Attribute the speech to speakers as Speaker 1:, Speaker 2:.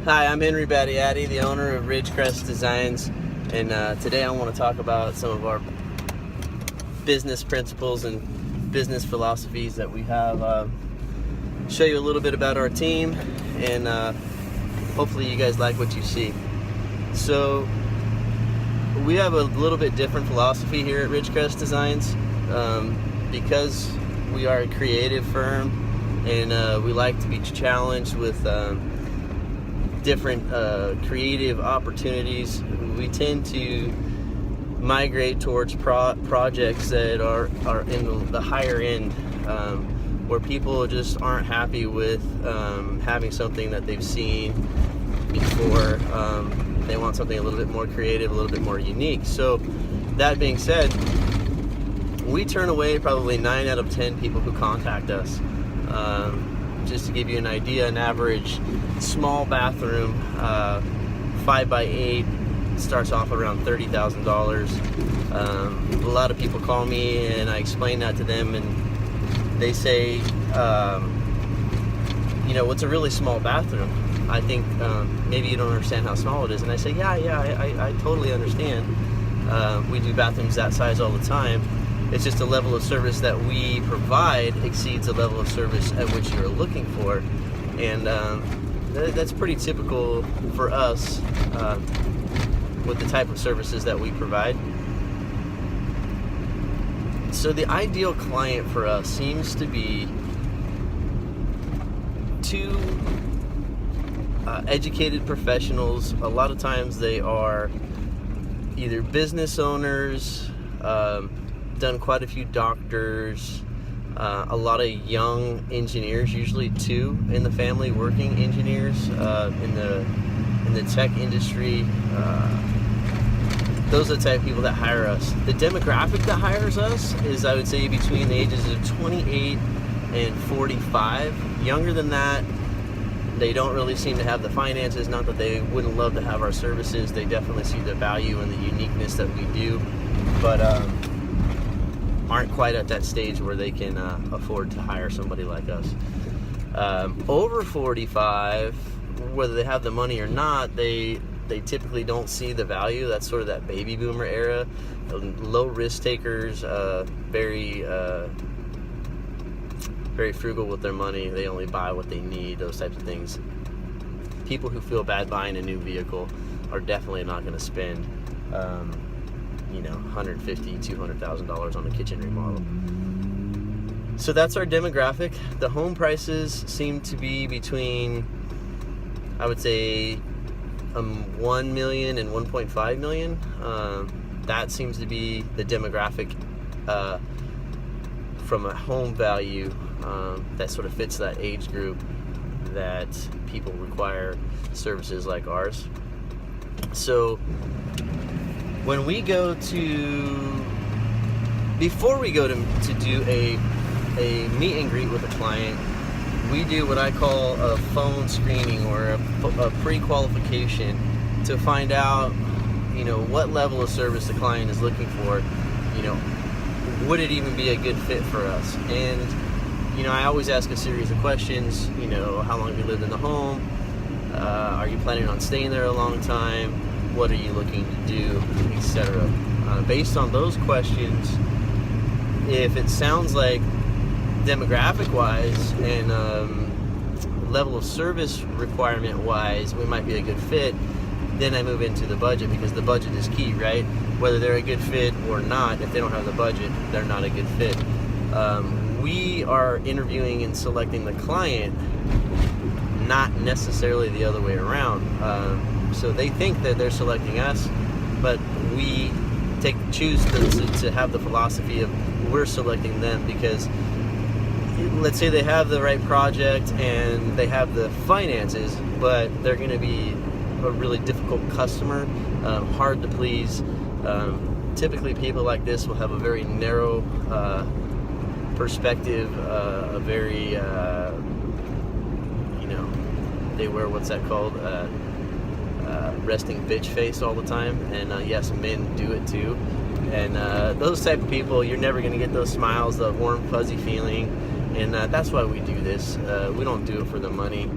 Speaker 1: Hi, I'm Henry Battiati, the owner of Ridgecrest Designs, and today I want to talk about some of our business principles and business philosophies that we have. Show you a little bit about our team, and hopefully you guys like what you see. So we have a little bit different philosophy here at Ridgecrest Designs because we are a creative firm, and we like to be challenged with different creative opportunities. We tend to migrate towards projects that are in the higher end, where people just aren't happy with having something that they've seen before. They want something a little bit more creative, a little bit more unique. So that being said, we turn away probably 9 out of 10 people who contact us. Just to give you an idea, an average small bathroom, 5x8, starts off around $30,000. A lot of people call me and I explain that to them, and they say, what's a really small bathroom? I think maybe you don't understand how small it is. And I say, I totally understand. We do bathrooms that size all the time. It's just the level of service that we provide exceeds the level of service at which you're looking for. And that's pretty typical for us with the type of services that we provide. So the ideal client for us seems to be two educated professionals. A lot of times they are either business owners, done quite a few doctors, a lot of young engineers, usually 2 in the family working engineers in the tech industry. Those are the type of people that hire us. The demographic that hires us is, I would say, between the ages of 28 and 45. Younger than that, they don't really seem to have the finances. Not that they wouldn't love to have our services. They definitely see the value and the uniqueness that we do, but aren't quite at that stage where they can afford to hire somebody like us. Over 45, whether they have the money or not, they typically don't see the value. That's sort of that baby boomer era. Low risk takers, very frugal with their money. They only buy what they need, those types of things. People who feel bad buying a new vehicle are definitely not going to spend $150,000, $200,000 on a kitchen remodel. So that's our demographic. The home prices seem to be between, I would say, 1 million and 1.5 million. That seems to be the demographic from a home value that sort of fits that age group that people require services like ours. So when we go before we go to do a meet and greet with a client, we do what I call a phone screening, or a pre-qualification, to find out, what level of service the client is looking for. Would it even be a good fit for us? And, I always ask a series of questions. How long have you lived in the home? Are you planning on staying there a long time? What are you looking to do, etc. Based on those questions, if it sounds like demographic-wise and level of service requirement-wise we might be a good fit, then I move into the budget, because the budget is key, right? Whether they're a good fit or not, if they don't have the budget, they're not a good fit. We are interviewing and selecting the client, not necessarily the other way around. So they think that they're selecting us, but we choose to have the philosophy of we're selecting them, because let's say they have the right project and they have the finances, but they're going to be a really difficult customer, hard to please. Typically people like this will have a very narrow perspective, a very they wear, what's that called, resting bitch face all the time. And yes, men do it too. And those type of people, you're never going to get those smiles, the warm fuzzy feeling. And that's why we do this. We don't do it for the money.